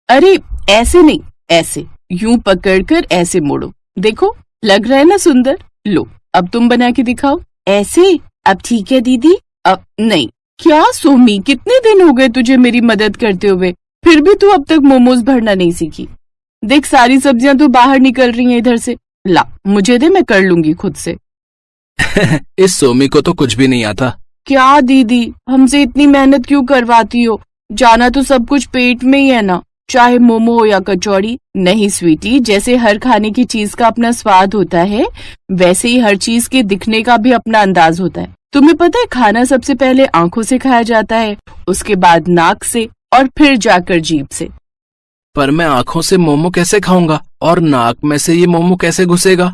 अरे ऐसे नहीं, ऐसे यूं पकड़कर ऐसे मोड़ो। देखो लग रहा है ना सुंदर। लो अब तुम बना के दिखाओ। ऐसे? अब ठीक है दीदी। अब नहीं। क्या सोमी, कितने दिन हो गए तुझे मेरी मदद करते हुए, फिर भी तू अब तक मोमोज भरना नहीं सीखी। देख सारी सब्जियां तो बाहर निकल रही हैं इधर से। ला मुझे दे, मैं कर लूंगी खुद से। इस सोमी को तो कुछ भी नहीं आता। क्या दीदी, हमसे इतनी मेहनत क्यों करवाती हो? जाना तो सब कुछ पेट में ही है ना, चाहे मोमो हो या कचौड़ी। नहीं स्वीटी, जैसे हर खाने की चीज का अपना स्वाद होता है, वैसे ही हर चीज के दिखने का भी अपना अंदाज होता है। तुम्हें पता है खाना सबसे पहले आंखों से खाया जाता है, उसके बाद नाक से और फिर जाकर जीभ से। पर मैं आंखों से मोमो कैसे खाऊंगा और नाक में से ये मोमो कैसे घुसेगा?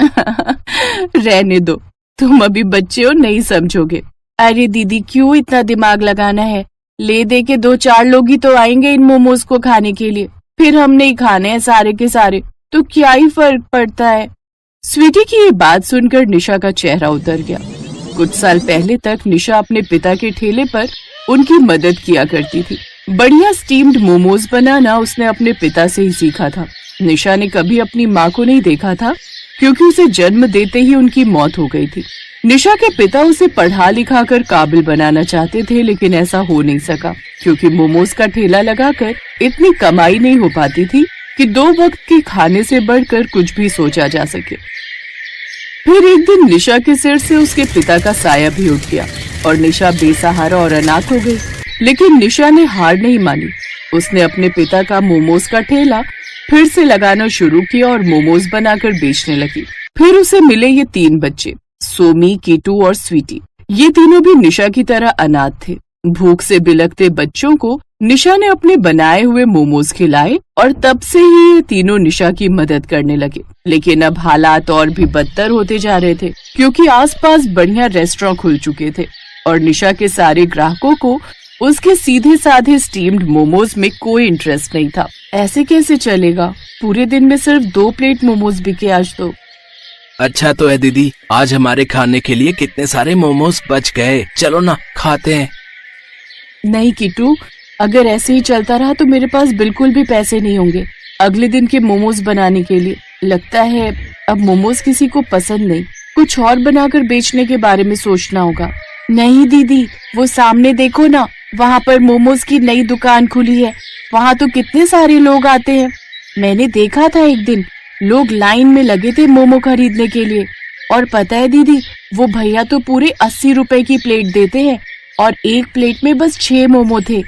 रहने दो, तुम अभी बच्चे हो, नहीं समझोगे। अरे दीदी क्यों इतना दिमाग लगाना है, ले दे के 2-4 लोग ही तो आएंगे इन मोमोज को खाने के लिए, फिर हमने ही खाने हैं सारे के सारे, तो क्या ही फर्क पड़ता है। स्वीटी की ये बात सुनकर निशा का चेहरा उतर गया। कुछ साल पहले तक निशा अपने पिता के ठेले पर उनकी मदद किया करती थी। बढ़िया स्टीम्ड मोमोज बनाना उसने अपने पिता से ही सीखा था। निशा ने कभी अपनी माँ को नहीं देखा था, क्योंकि उसे जन्म देते ही उनकी मौत हो गई थी। निशा के पिता उसे पढ़ा लिखा कर काबिल बनाना चाहते थे, लेकिन ऐसा हो नहीं सका, क्योंकि मोमोज का ठेला लगाकर इतनी कमाई नहीं हो पाती थी कि 2 वक्त के खाने से बढ़कर कुछ भी सोचा जा सके। फिर एक दिन निशा के सिर से उसके पिता का साया भी उठ गया और निशा बेसहारा और अनाथ हो गई। लेकिन निशा ने हार नहीं मानी। उसने अपने पिता का मोमोज का ठेला फिर से लगाना शुरू किया और मोमोज बनाकर बेचने लगी। फिर उसे मिले ये 3 बच्चे, सोमी, कीटू और स्वीटी। ये तीनों भी निशा की तरह अनाथ थे। भूख से बिलखते बच्चों को निशा ने अपने बनाए हुए मोमोज खिलाए और तब से ही ये तीनों निशा की मदद करने लगे। लेकिन अब हालात और भी बदतर होते जा रहे थे, क्योंकि आसपास बढ़िया रेस्टोरेंट खुल चुके थे और निशा के सारे ग्राहकों को उसके सीधे साधे स्टीम्ड मोमोज में कोई इंटरेस्ट नहीं था। ऐसे कैसे चलेगा? पूरे दिन में सिर्फ 2 प्लेट मोमोज बिके आज तो। अच्छा तो है दीदी, आज हमारे खाने के लिए कितने सारे मोमोज बच गए, चलो ना खाते हैं। नहीं किट्टू, अगर ऐसे ही चलता रहा तो मेरे पास बिल्कुल भी पैसे नहीं होंगे अगले दिन के मोमोज बनाने के लिए। लगता है अब मोमोज किसी को पसंद नहीं, कुछ और बनाकर बेचने के बारे में सोचना होगा। नहीं दीदी, वो सामने देखो ना, वहाँ पर मोमोज की नई दुकान खुली है। वहाँ तो कितने सारे लोग आते हैं। मैंने देखा था एक दिन, लोग लाइन में लगे थे मोमो खरीदने के लिए। और पता है दीदी, वो भैया तो पूरे 80 रुपए की प्लेट देते हैं और एक प्लेट में बस 6 मोमो थे।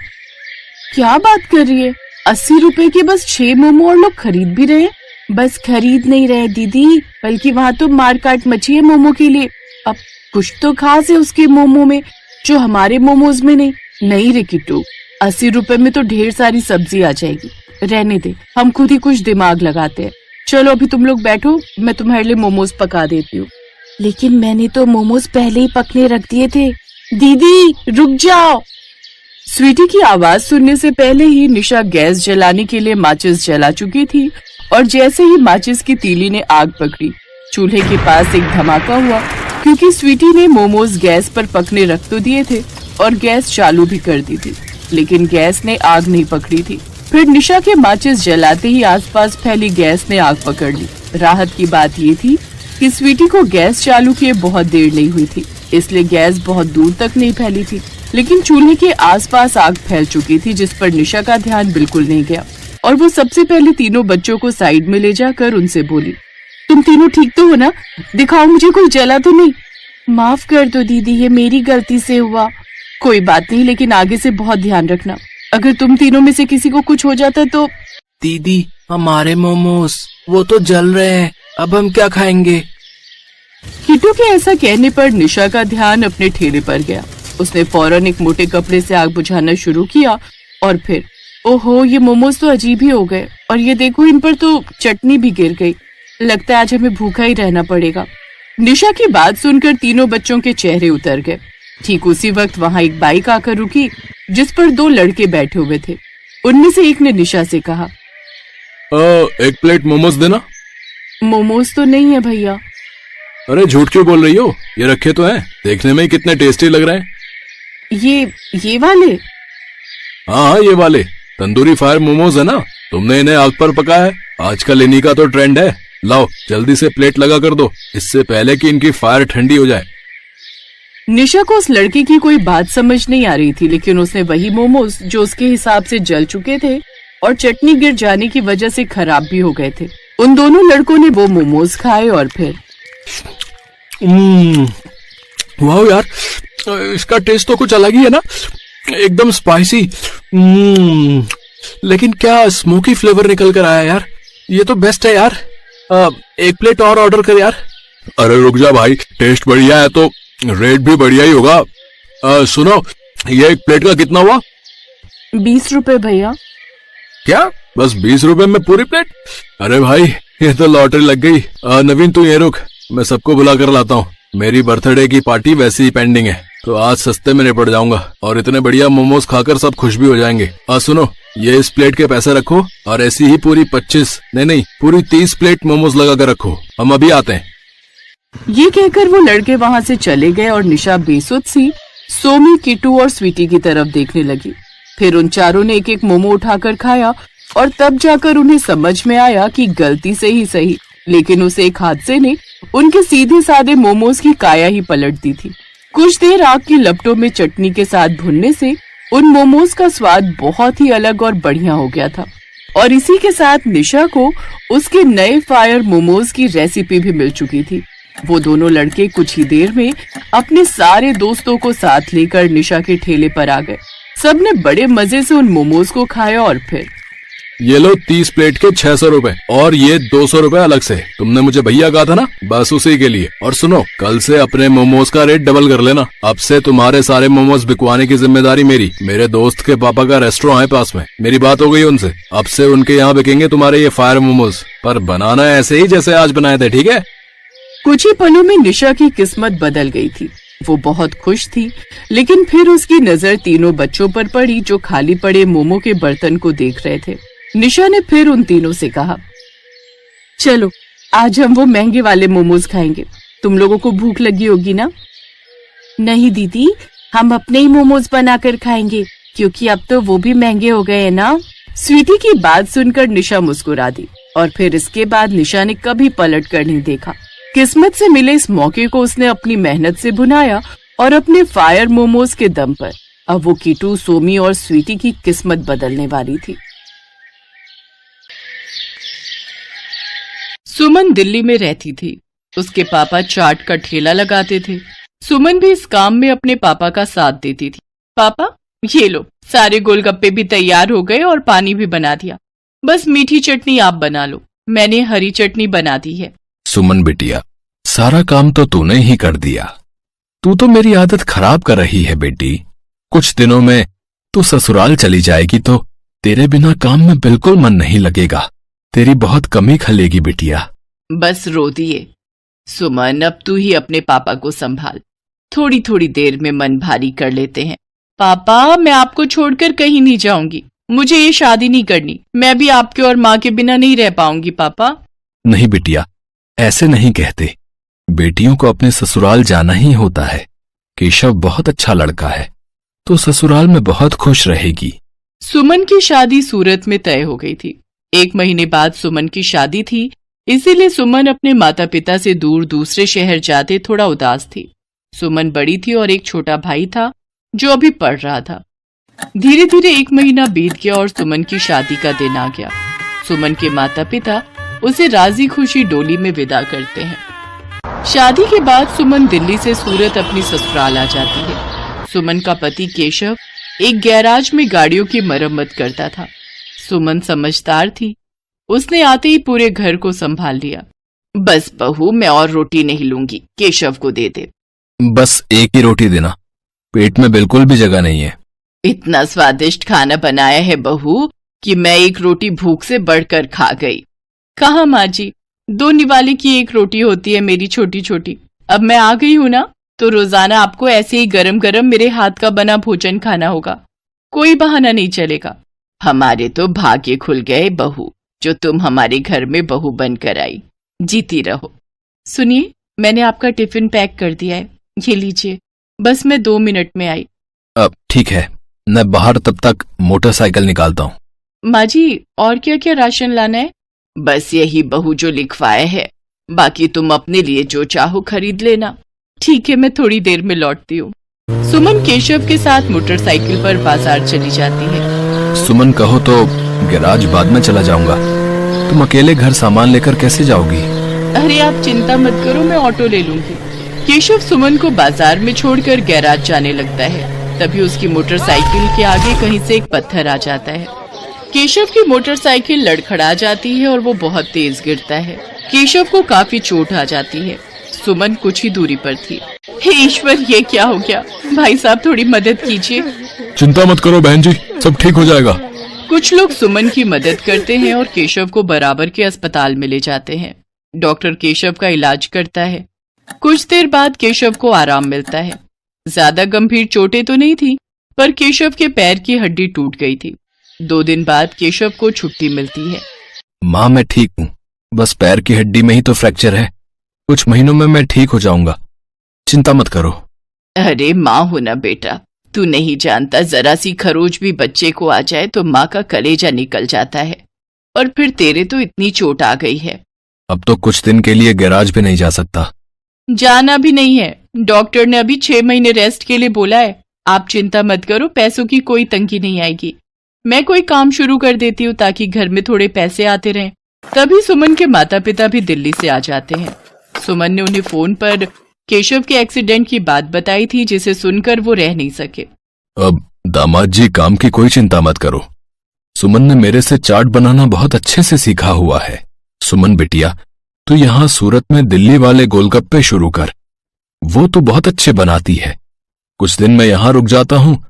क्या बात कर रही है? 80 रुपए के बस 6 मोमो और लोग खरीद भी रहे हैं। बस खरीद नहीं रहे दीदी, बल्कि वहाँ तो मार काट मची है मोमो के लिए। अब कुछ तो खास है उसके मोमो में जो हमारे मोमोज में नहीं। नहीं रे किट्टू, 80 रुपए में तो ढेर सारी सब्जी आ जाएगी। रहने दे, हम खुद ही कुछ दिमाग लगाते हैं। चलो अभी तुम लोग बैठो, मैं तुम्हारे लिए मोमोज पका देती हूँ। लेकिन मैंने तो मोमोज पहले ही पकने रख दिए थे। दीदी रुक जाओ। स्वीटी की आवाज सुनने से पहले ही निशा गैस जलाने के लिए माचिस जला चुकी थी और जैसे ही माचिस की तीली ने आग पकड़ी, चूल्हे के पास एक धमाका हुआ, क्योंकि स्वीटी ने मोमोज गैस पर पकने रख तो दिए थे और गैस चालू भी कर दी थी, लेकिन गैस ने आग नहीं पकड़ी थी। फिर निशा के माचिस जलाते ही आसपास फैली गैस ने आग पकड़ ली। राहत की बात ये थी कि स्वीटी को गैस चालू किए बहुत देर नहीं हुई थी, इसलिए गैस बहुत दूर तक नहीं फैली थी। लेकिन चूल्हे के आसपास आग फैल चुकी थी, जिस पर निशा का ध्यान बिल्कुल नहीं गया और वो सबसे पहले तीनों बच्चों को साइड में ले जाकर उनसे बोली, तुम तीनों ठीक तो हो ना? दिखाओ मुझे, कोई जला तो नहीं? माफ कर दो दीदी, ये मेरी गलती से हुआ। कोई बात नहीं, लेकिन आगे से बहुत ध्यान रखना, अगर तुम तीनों में से किसी को कुछ हो जाता तो। दीदी हमारे मोमोज वो तो जल रहे हैं, अब हम क्या खाएंगे? किट्टू के ऐसा कहने पर निशा का ध्यान अपने ठेले पर गया। उसने फौरन एक मोटे कपड़े से आग बुझाना शुरू किया और फिर ओहो, ये मोमोज तो अजीब ही हो गए और ये देखो, इन पर तो चटनी भी गिर गई। लगता है आज हमें भूखा ही रहना पड़ेगा। निशा की बात सुनकर तीनों बच्चों के चेहरे उतर गए। ठीक उसी वक्त वहाँ एक बाइक आकर रुकी, जिस पर 2 लड़के बैठे हुए थे। उनमें से एक ने निशा से कहा, 1 प्लेट मोमोज देना। मोमोज तो नहीं है भैया। अरे झूठ क्यों बोल रही हो, ये रखे तो हैं, देखने में ही कितने टेस्टी लग रहे हैं। ये वाले? हाँ ये वाले, तंदूरी फायर मोमोज है ना, तुमने इन्हें आग पर पकाया है। आजकल इन्हीं का तो ट्रेंड है। लाओ जल्दी से प्लेट लगा कर दो, इससे पहले कि इनकी फायर ठंडी हो जाए। निशा को उस लड़के की कोई बात समझ नहीं आ रही थी, लेकिन उसने वही मोमोज जो उसके हिसाब से जल चुके थे और चटनी गिर जाने की वजह से खराब भी हो गए थे, उन दोनों लड़कों ने वो मोमोज खाए और फिर वाह यार, इसका टेस्ट तो कुछ अलग ही है ना, एकदम स्पाइसी। लेकिन क्या स्मोकी फ्लेवर निकल कर आया यार, ये तो बेस्ट है यार। एक प्लेट और ऑर्डर कर यार। अरे रुक जा भाई, टेस्ट बढ़िया है तो रेट भी बढ़िया ही होगा। सुनो, ये एक प्लेट का कितना हुआ? 20 रुपए भैया। क्या बस 20 रुपए में पूरी प्लेट? अरे भाई ये तो लॉटरी लग गई। नवीन तू ये रुक, मैं सबको बुला कर लाता हूँ। मेरी बर्थडे की पार्टी वैसे ही पेंडिंग है, तो आज सस्ते में निपट जाऊंगा और इतने बढ़िया मोमोज खाकर सब खुश भी हो जाएंगे। सुनो, ये इस प्लेट के पैसे रखो और ऐसी ही पूरी 25 नहीं पूरी 30 प्लेट मोमोज लगा कर रखो, हम अभी आते हैं। ये कहकर वो लड़के वहाँ से चले गए और निशा बेसुध सी सोमी, किट्टू और स्वीटी की तरफ देखने लगी। फिर उन चारों ने एक एक मोमो उठाकर खाया और तब जाकर उन्हें समझ में आया कि गलती से ही सही, लेकिन उस एक हादसे ने उनके सीधे साधे मोमोज की काया ही पलट दी थी। कुछ देर आग की लपटों में चटनी के साथ भुनने से उन मोमोज का स्वाद बहुत ही अलग और बढ़िया हो गया था और इसी के साथ निशा को उसके नए फायर मोमोज की रेसिपी भी मिल चुकी थी। वो दोनों लड़के कुछ ही देर में अपने सारे दोस्तों को साथ लेकर निशा के ठेले पर आ गए। सबने बड़े मजे से उन मोमोज को खाया और फिर ये लो 30 प्लेट के 600 रुपए और ये 200 रुपए अलग से। तुमने मुझे भैया कहा था ना, बस उसी के लिए। और सुनो, कल से अपने मोमोज का रेट डबल कर लेना। अब से तुम्हारे सारे मोमोज बिकवाने की जिम्मेदारी मेरी। मेरे दोस्त के पापा का रेस्टोरेंट है पास में, मेरी बात हो गई उनसे। अब से उनके यहाँ बिकेंगे तुम्हारे ये फायर मोमोज, पर बनाना ऐसे ही जैसे आज बनाए थे, ठीक है? कुछ ही पलों में निशा की किस्मत बदल गई थी। वो बहुत खुश थी, लेकिन फिर उसकी नजर तीनों बच्चों पर पड़ी जो खाली पड़े मोमो के बर्तन को देख रहे थे। निशा ने फिर उन तीनों से कहा, चलो आज हम वो महंगे वाले मोमोज खाएंगे। तुम लोगों को भूख लगी होगी ना? नहीं दीदी, हम अपने ही मोमोज बनाकर खाएंगे, क्योंकि अब तो वो भी महंगे हो गए हैं ना। स्वीटी की बात सुनकर निशा मुस्कुरा दी और फिर इसके बाद निशा ने कभी पलट कर नहीं देखा। किस्मत से मिले इस मौके को उसने अपनी मेहनत से बुनाया और अपने फायर मोमोज के दम पर अब वो किट्टू, सोमी और स्वीटी की किस्मत बदलने वाली थी। सुमन दिल्ली में रहती थी। उसके पापा चाट का ठेला लगाते थे। सुमन भी इस काम में अपने पापा का साथ देती थी। पापा ये लो, सारे गोलगप्पे भी तैयार हो गए और पानी भी बना दिया, बस मीठी चटनी आप बना लो, मैंने हरी चटनी बना दी है। सुमन बिटिया, सारा काम तो तूने ही कर दिया। तू तो मेरी आदत खराब कर रही है बेटी। कुछ दिनों में तू ससुराल चली जाएगी तो तेरे बिना काम में बिल्कुल मन नहीं लगेगा, तेरी बहुत कमी खलेगी बिटिया। बस रो दिए। सुमन, अब तू ही अपने पापा को संभाल, थोड़ी थोड़ी देर में मन भारी कर लेते हैं। पापा मैं आपको छोड़कर कहीं नहीं जाऊंगी, मुझे ये शादी नहीं करनी, मैं भी आपके और माँ के बिना नहीं रह पाऊंगी। पापा नहीं बिटिया, ऐसे नहीं कहते, बेटियों को अपने ससुराल जाना ही होता है। केशव बहुत अच्छा लड़का है, तो ससुराल में बहुत खुश रहेगी। सुमन की शादी सूरत में तय हो गई थी। 1 महीने बाद सुमन की शादी थी, इसीलिए सुमन अपने माता पिता से दूर दूसरे शहर जाते थोड़ा उदास थी। सुमन बड़ी थी और एक छोटा भाई था जो अभी पढ़ रहा था। धीरे धीरे 1 महीना बीत गया और सुमन की शादी का दिन आ गया। सुमन के माता पिता उसे राजी खुशी डोली में विदा करते हैं। शादी के बाद सुमन दिल्ली से सूरत अपनी ससुराल आ जाती है। सुमन का पति केशव एक गैराज में गाड़ियों की मरम्मत करता था। सुमन समझदार थी, उसने आते ही पूरे घर को संभाल लिया। बस बहू, मैं और रोटी नहीं लूंगी, केशव को दे दे। बस एक ही रोटी देना, पेट में बिल्कुल भी जगह नहीं है। इतना स्वादिष्ट खाना बनाया है बहू कि मैं एक रोटी भूख से बढ़कर खा गई। कहाँ माँ जी, 2 निवाले की 1 रोटी होती है मेरी छोटी छोटी। अब मैं आ गई हूँ ना, तो रोजाना आपको ऐसे ही गरम गरम मेरे हाथ का बना भोजन खाना होगा, कोई बहाना नहीं चलेगा। हमारे तो भाग्य खुल गए बहू, जो तुम हमारे घर में बहू बनकर आई। जीती रहो। सुनिए, मैंने आपका टिफिन पैक कर दिया है, ये लीजिए, बस मैं 2 मिनट में आई। अब ठीक है, मैं बाहर तब तक मोटरसाइकिल निकालता हूँ। माँ जी, और क्या क्या राशन लाना है? बस यही बहू जो लिखवाए है, बाकी तुम अपने लिए जो चाहो खरीद लेना। ठीक है, मैं थोड़ी देर में लौटती हूँ। सुमन केशव के साथ मोटरसाइकिल पर बाजार चली जाती है। सुमन, कहो तो गैराज बाद में चला जाऊंगा। तुम अकेले घर सामान लेकर कैसे जाओगी? अरे आप चिंता मत करो, मैं ऑटो ले लूंगी। केशव सुमन को बाजार में छोड़कर गैराज जाने लगता है। तभी उसकी मोटरसाइकिल के आगे कहीं से एक पत्थर आ जाता है। केशव की मोटरसाइकिल लड़खड़ा जाती है और वो बहुत तेज गिरता है। केशव को काफी चोट आ जाती है। सुमन कुछ ही दूरी पर थी। हे ईश्वर, ये क्या हो गया? भाई साहब, थोड़ी मदद कीजिए। चिंता मत करो बहन जी, सब ठीक हो जाएगा। कुछ लोग सुमन की मदद करते हैं और केशव को बराबर के अस्पताल में ले जाते हैं। डॉक्टर केशव का इलाज करता है। कुछ देर बाद केशव को आराम मिलता है। ज्यादा गंभीर चोटें तो नहीं थी, पर केशव के पैर की हड्डी टूट गई थी। 2 दिन बाद केशव को छुट्टी मिलती है। माँ, मैं ठीक हूँ, बस पैर की हड्डी में ही तो फ्रैक्चर है। कुछ महीनों में मैं ठीक हो जाऊंगा, चिंता मत करो। अरे माँ हो ना बेटा, तू नहीं जानता, जरा सी खरोच भी बच्चे को आ जाए तो माँ का कलेजा निकल जाता है। और फिर तेरे तो इतनी चोट आ गई है। अब तो कुछ दिन के लिए गैराज भी नहीं जा सकता। जाना भी नहीं है, डॉक्टर ने अभी 6 महीने रेस्ट के लिए बोला है। आप चिंता मत करो, पैसों की कोई तंगी नहीं आएगी। मैं कोई काम शुरू कर देती हूँ ताकि घर में थोड़े पैसे आते रहें। तभी सुमन के माता पिता भी दिल्ली से आ जाते हैं। सुमन ने उन्हें फोन पर केशव के एक्सीडेंट की बात बताई थी, जिसे सुनकर वो रह नहीं सके। अब दामाद जी, काम की कोई चिंता मत करो। सुमन ने मेरे से चाट बनाना बहुत अच्छे से सीखा हुआ है। सुमन बिटिया, तू यहाँ सूरत में दिल्ली वाले गोलगप्पे शुरू कर, वो तो बहुत अच्छे बनाती है। कुछ दिन मैं यहाँ रुक जाता हूँ,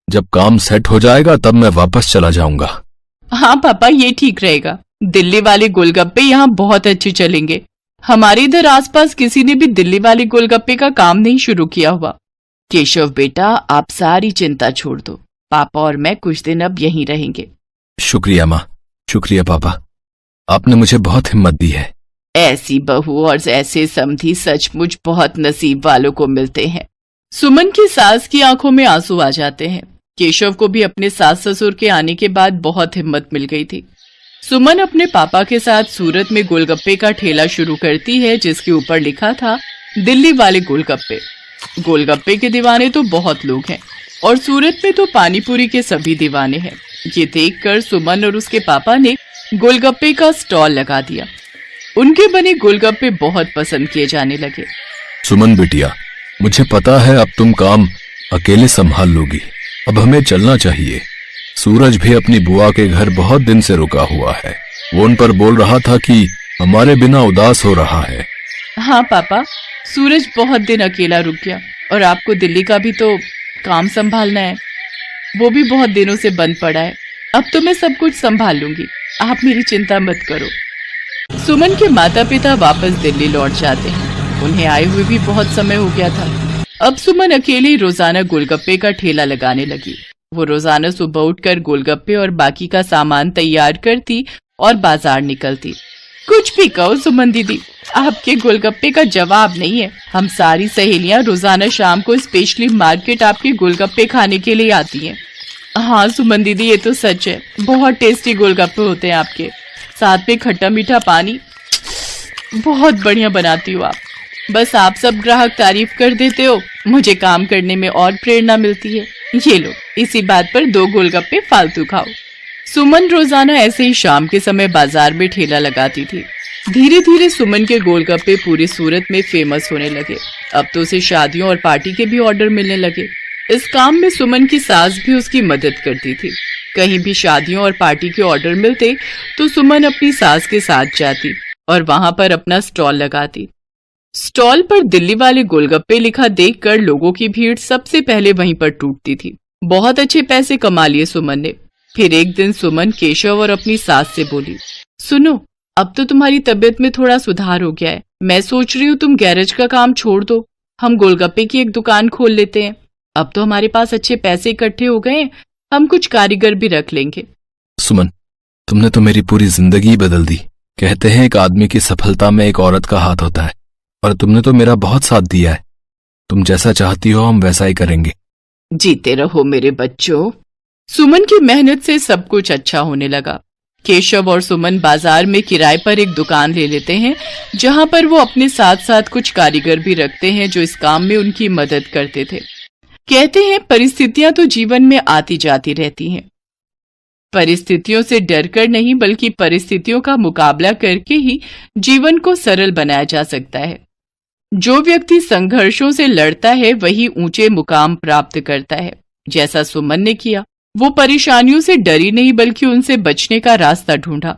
जब काम सेट हो जाएगा तब मैं वापस चला जाऊंगा। हाँ पापा, ये ठीक रहेगा। दिल्ली वाले गोलगप्पे यहाँ बहुत अच्छे चलेंगे। हमारे इधर आसपास किसी ने भी दिल्ली वाले गोलगप्पे का काम नहीं शुरू किया हुआ। केशव बेटा, आप सारी चिंता छोड़ दो, पापा और मैं कुछ दिन अब यहीं रहेंगे। शुक्रिया माँ, शुक्रिया पापा, आपने मुझे बहुत हिम्मत दी है। ऐसी बहू और ऐसे समधी सचमुच बहुत नसीब वालों को मिलते हैं। सुमन की सास की आंखों में आंसू आ जाते हैं। केशव को भी अपने सास ससुर के आने के बाद बहुत हिम्मत मिल गई थी। सुमन अपने पापा के साथ सूरत में गोलगप्पे का ठेला शुरू करती है, जिसके ऊपर लिखा था दिल्ली वाले गोलगप्पे। गोलगप्पे के दीवाने तो बहुत लोग हैं और सूरत में तो पानीपुरी के सभी दीवाने हैं। ये देखकर सुमन और उसके पापा ने गोलगप्पे का स्टॉल लगा दिया। उनके बने गोलगप्पे बहुत पसंद किए जाने लगे। सुमन बिटिया, मुझे पता है अब तुम काम अकेले संभाल लोगी। अब हमें चलना चाहिए। सूरज भी अपनी बुआ के घर बहुत दिन से रुका हुआ है। वो उन पर बोल रहा था कि हमारे बिना उदास हो रहा है। हाँ पापा, सूरज बहुत दिन अकेला रुक गया और आपको दिल्ली का भी तो काम संभालना है। वो भी बहुत दिनों से बंद पड़ा है। अब तो मैं सब कुछ संभाल लूंगी, आप मेरी चिंता मत करो। सुमन के माता पिता वापस दिल्ली लौट जाते हैं। उन्हें आए हुए भी बहुत समय हो गया था। अब सुमन अकेली रोजाना गोलगप्पे का ठेला लगाने लगी। वो रोजाना सुबह उठकर गोलगप्पे और बाकी का सामान तैयार करती और बाजार निकलती। कुछ भी कहो सुमन दीदी, आपके गोलगप्पे का जवाब नहीं है। हम सारी सहेलियां रोजाना शाम को स्पेशली मार्केट आपके गोलगप्पे खाने के लिए आती हैं। हाँ सुमन दीदी, ये तो सच है, बहुत टेस्टी गोलगप्पे होते हैं आपके, साथ में खट्टा मीठा पानी, बहुत बढ़िया बनाती हो आप। बस आप सब ग्राहक तारीफ कर देते हो, मुझे काम करने में और प्रेरणा मिलती है। ये लो, इसी बात पर 2 गोलगप्पे फालतू खाओ। सुमन रोजाना ऐसे ही शाम के समय बाजार में ठेला लगाती थी। धीरे धीरे सुमन के गोलगप्पे पूरी सूरत में फेमस होने लगे। अब तो उसे शादियों और पार्टी के भी ऑर्डर मिलने लगे। इस काम में सुमन की सास भी उसकी मदद करती थी। कहीं भी शादियों और पार्टी के ऑर्डर मिलते तो सुमन अपनी सास के साथ जाती और वहां पर अपना स्टॉल लगाती। स्टॉल पर दिल्ली वाले गोलगप्पे लिखा देखकर लोगों की भीड़ सबसे पहले वहीं पर टूटती थी। बहुत अच्छे पैसे कमा लिए सुमन ने। फिर एक दिन सुमन केशव और अपनी सास से बोली, सुनो, अब तो तुम्हारी तबीयत में थोड़ा सुधार हो गया है। मैं सोच रही हूँ तुम गैरेज का काम छोड़ दो, हम गोलगप्पे की एक दुकान खोल लेते हैं। अब तो हमारे पास अच्छे पैसे इकट्ठे हो गए हैं, हम कुछ कारीगर भी रख लेंगे। सुमन, तुमने तो मेरी पूरी जिंदगी बदल दी। कहते हैं एक आदमी की सफलता में एक औरत का हाथ होता है, और तुमने तो मेरा बहुत साथ दिया है। तुम जैसा चाहती हो हम वैसा ही करेंगे। जीते रहो मेरे बच्चों। सुमन की मेहनत से सब कुछ अच्छा होने लगा। केशव और सुमन बाजार में किराए पर एक दुकान ले लेते हैं, जहां पर वो अपने साथ साथ कुछ कारीगर भी रखते हैं जो इस काम में उनकी मदद करते थे। कहते हैं परिस्थितियां तो जीवन में आती जाती रहती हैं। परिस्थितियों से डरकर नहीं बल्कि परिस्थितियों का मुकाबला करके ही जीवन को सरल बनाया जा सकता है। जो व्यक्ति संघर्षों से लड़ता है वही ऊंचे मुकाम प्राप्त करता है, जैसा सुमन ने किया। वो परेशानियों से डरी नहीं बल्कि उनसे बचने का रास्ता ढूंढा।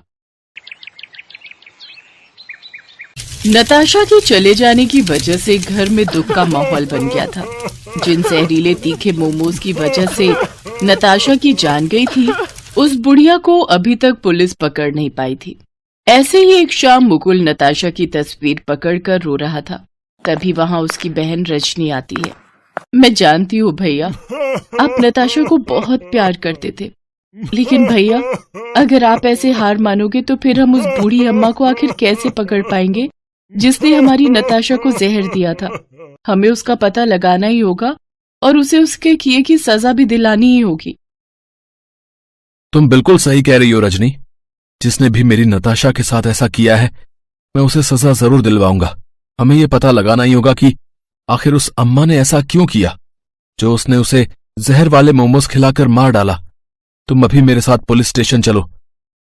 नताशा के चले जाने की वजह से घर में दुख का माहौल बन गया था। जिन जहरीले तीखे मोमोज की वजह से नताशा की जान गई थी, उस बुढ़िया को अभी तक पुलिस पकड़ नहीं पाई थी। ऐसे ही एक शाम मुकुल नताशा की तस्वीर पकड़कर रो रहा था। तभी वहां उसकी बहन रजनी आती है। मैं जानती हूँ भैया, आप नताशा को बहुत प्यार करते थे, लेकिन भैया अगर आप ऐसे हार मानोगे तो फिर हम उस बूढ़ी अम्मा को आखिर कैसे पकड़ पाएंगे जिसने हमारी नताशा को जहर दिया था। हमें उसका पता लगाना ही होगा और उसे उसके किए की सजा भी दिलानी ही होगी। तुम बिल्कुल सही कह रही हो रजनी। जिसने भी मेरी नताशा के साथ ऐसा किया है, मैं उसे सजा जरूर दिलवाऊंगा। हमें यह पता लगाना ही होगा कि आखिर उस अम्मा ने ऐसा क्यों किया, जो उसने उसे जहर वाले मोमोज खिलाकर मार डाला। तुम अभी मेरे साथ पुलिस स्टेशन चलो,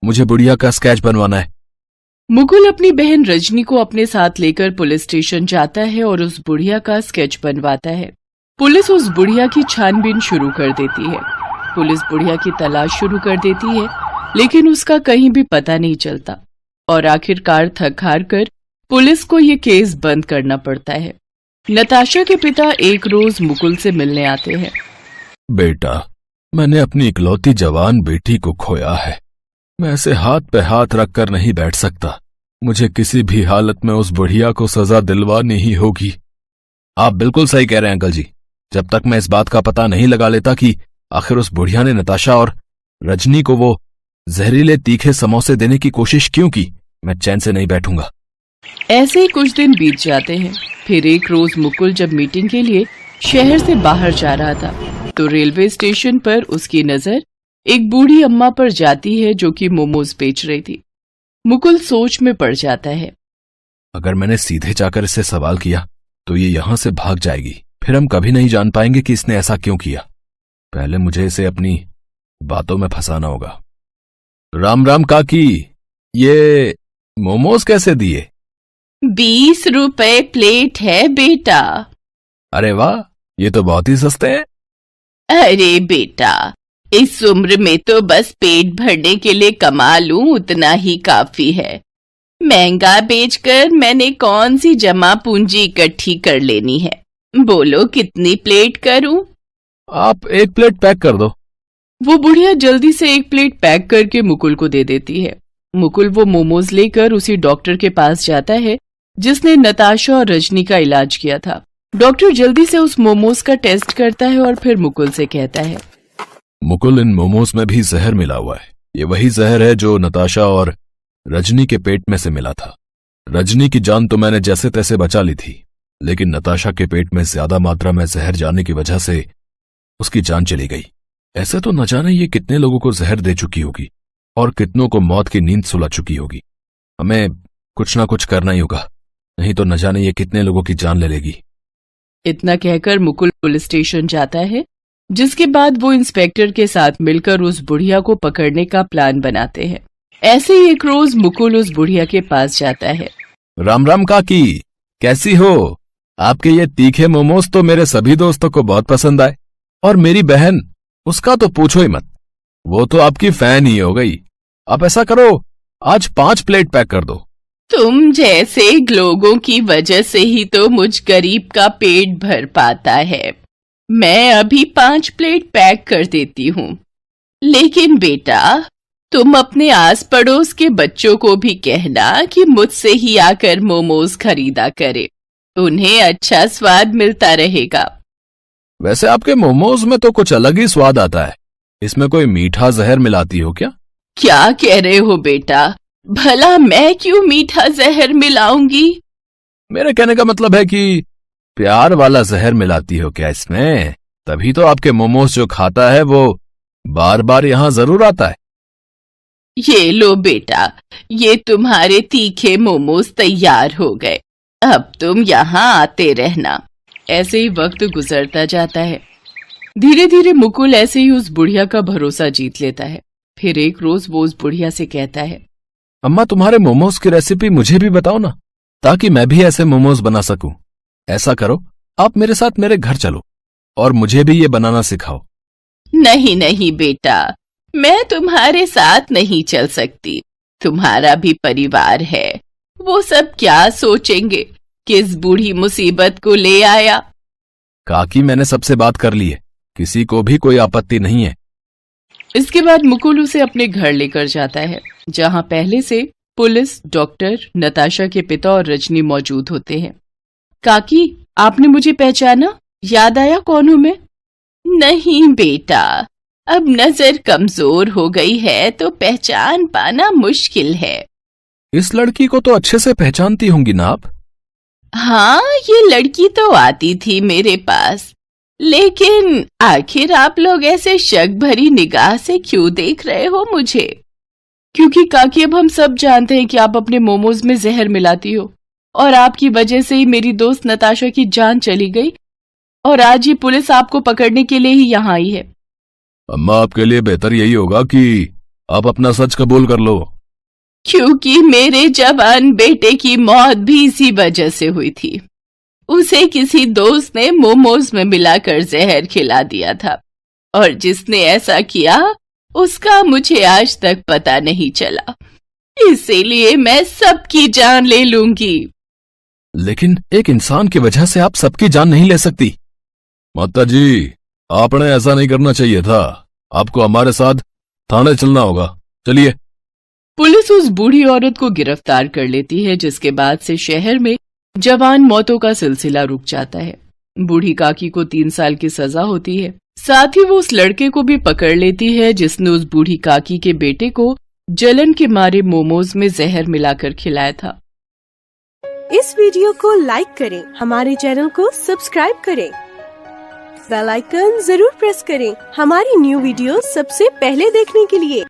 मुझे बुढ़िया का स्केच बनवाना है। मुकुल अपनी बहन रजनी को अपने साथ लेकर पुलिस स्टेशन जाता है और उस बुढ़िया का स्केच बनवाता है। पुलिस उस बुढ़िया की छानबीन शुरू कर देती है। पुलिस बुढ़िया की तलाश शुरू कर देती है, लेकिन उसका कहीं भी पता नहीं चलता और आखिरकार थक हार कर पुलिस को ये केस बंद करना पड़ता है। नताशा के पिता एक रोज मुकुल से मिलने आते हैं। बेटा, मैंने अपनी इकलौती जवान बेटी को खोया है। मैं ऐसे हाथ पे हाथ रखकर नहीं बैठ सकता। मुझे किसी भी हालत में उस बुढ़िया को सजा दिलवानी ही होगी। आप बिल्कुल सही कह रहे हैं अंकल जी। जब तक मैं इस बात का पता नहीं लगा लेता कि आखिर उस बुढ़िया ने नताशा और रजनी को वो जहरीले तीखे समोसे देने की कोशिश क्यों की, मैं चैन से नहीं बैठूंगा। ऐसे ही कुछ दिन बीत जाते हैं। फिर एक रोज मुकुल जब मीटिंग के लिए शहर से बाहर जा रहा था, तो रेलवे स्टेशन पर उसकी नजर एक बूढ़ी अम्मा पर जाती है जो कि मोमोज बेच रही थी। मुकुल सोच में पड़ जाता है। अगर मैंने सीधे जाकर इससे सवाल किया तो ये यहां से भाग जाएगी, फिर हम कभी नहीं जान पाएंगे कि इसने ऐसा क्यों किया। पहले मुझे इसे अपनी बातों में फंसाना होगा। राम राम काकी, ये मोमोज कैसे दिए? 20 रुपए प्लेट है बेटा। अरे वाह, ये तो बहुत ही सस्ते हैं। अरे बेटा, इस उम्र में तो बस पेट भरने के लिए कमा लूं उतना ही काफी है। महंगा बेचकर मैंने कौन सी जमा पूंजी इकट्ठी कर लेनी है। बोलो कितनी प्लेट करूं? आप एक प्लेट पैक कर दो। वो बुढ़िया जल्दी से एक प्लेट पैक करके मुकुल को दे देती है। मुकुल वो मोमोज लेकर उसी डॉक्टर के पास जाता है जिसने नताशा और रजनी का इलाज किया था। डॉक्टर जल्दी से उस मोमोज का टेस्ट करता है और फिर मुकुल से कहता है, मुकुल, इन मोमोज में भी जहर मिला हुआ है। ये वही जहर है जो नताशा और रजनी के पेट में से मिला था। रजनी की जान तो मैंने जैसे तैसे बचा ली थी, लेकिन नताशा के पेट में ज्यादा मात्रा में जहर जाने की वजह से उसकी जान चली गई। ऐसे तो न जाने ये कितने लोगों को जहर दे चुकी होगी और कितनों को मौत की नींद सुला चुकी होगी। हमें कुछ ना कुछ करना ही होगा, नहीं तो न जाने ये कितने लोगों की जान ले लेगी। इतना कहकर मुकुल पुलिस स्टेशन जाता है, जिसके बाद वो इंस्पेक्टर के साथ मिलकर उस बुढ़िया को पकड़ने का प्लान बनाते हैं। ऐसे ही एक रोज मुकुल उस बुढ़िया के पास जाता है। राम राम काकी, कैसी हो? आपके ये तीखे मोमोज तो मेरे सभी दोस्तों को बहुत पसंद आए, और मेरी बहन, उसका तो पूछो ही मत, वो तो आपकी फैन ही हो गई। आप ऐसा करो, आज 5 प्लेट पैक कर दो। तुम जैसे लोगों की वजह से ही तो मुझ गरीब का पेट भर पाता है। मैं अभी 5 प्लेट पैक कर देती हूँ। लेकिन बेटा, तुम अपने आस पड़ोस के बच्चों को भी कहना कि मुझसे ही आकर मोमोज खरीदा करे। उन्हें अच्छा स्वाद मिलता रहेगा। वैसे आपके मोमोज में तो कुछ अलग ही स्वाद आता है। इसमें कोई मीठा जहर मिलाती हो क्या? क्या कह रहे हो बेटा? भला मैं क्यों मीठा जहर मिलाऊंगी? मेरे कहने का मतलब है कि प्यार वाला जहर मिलाती हो क्या इसमें? तभी तो आपके मोमोज जो खाता है वो बार बार यहाँ जरूर आता है। ये लो बेटा, ये तुम्हारे तीखे मोमोज तैयार हो गए। अब तुम यहाँ आते रहना। ऐसे ही वक्त गुजरता जाता है। धीरे धीरे मुकुल ऐसे ही उस बुढ़िया का भरोसा जीत लेता है। फिर एक रोज वो उस बुढ़िया से कहता है, अम्मा तुम्हारे मोमोज की रेसिपी मुझे भी बताओ ना, ताकि मैं भी ऐसे मोमोज बना सकूं। ऐसा करो, आप मेरे साथ मेरे घर चलो और मुझे भी ये बनाना सिखाओ। नहीं नहीं बेटा, मैं तुम्हारे साथ नहीं चल सकती। तुम्हारा भी परिवार है, वो सब क्या सोचेंगे, किस बूढ़ी मुसीबत को ले आया। काकी मैंने सबसे बात कर ली है, किसी को भी कोई आपत्ति नहीं है। इसके बाद मुकुल उसे अपने घर लेकर जाता है, जहां पहले से पुलिस, डॉक्टर, नताशा के पिता और रजनी मौजूद होते हैं। काकी, आपने मुझे पहचाना? याद आया कौन हूं मैं? नहीं बेटा, अब नजर कमजोर हो गई है तो पहचान पाना मुश्किल है। इस लड़की को तो अच्छे से पहचानती होंगी ना आप? हाँ, ये लड़की तो आती थी मेरे पास, लेकिन आखिर आप लोग ऐसे शक भरी निगाह से क्यों देख रहे हो मुझे? क्योंकि काकी, अब हम सब जानते हैं कि आप अपने मोमोज में जहर मिलाती हो और आपकी वजह से ही मेरी दोस्त नताशा की जान चली गई और आज ये पुलिस आपको पकड़ने के लिए ही यहाँ आई है। अम्मा, आपके लिए बेहतर यही होगा कि आप अपना सच कबूल कर लो। क्योंकि मेरे जवान बेटे की मौत भी इसी वजह से हुई थी। उसे किसी दोस्त ने मोमोज में मिलाकर जहर खिला दिया था और जिसने ऐसा किया उसका मुझे आज तक पता नहीं चला। इसीलिए मैं सबकी जान ले लूंगी। लेकिन एक इंसान की वजह से आप सबकी जान नहीं ले सकती। माता जी, आपने ऐसा नहीं करना चाहिए था। आपको हमारे साथ थाने चलना होगा। चलिए। पुलिस उस बूढ़ी औरत को गिरफ्तार कर लेती है, जिसके बाद से शहर में जवान मौतों का सिलसिला रुक जाता है। बूढ़ी काकी को 3 साल की सजा होती है। साथ ही वो उस लड़के को भी पकड़ लेती है जिसने उस बूढ़ी काकी के बेटे को जलन के मारे मोमोज में जहर मिलाकर खिलाया था। इस वीडियो को लाइक करें, हमारे चैनल को सब्सक्राइब करें, बेल आइकन जरूर प्रेस करें हमारी न्यू वीडियो सबसे पहले देखने के लिए।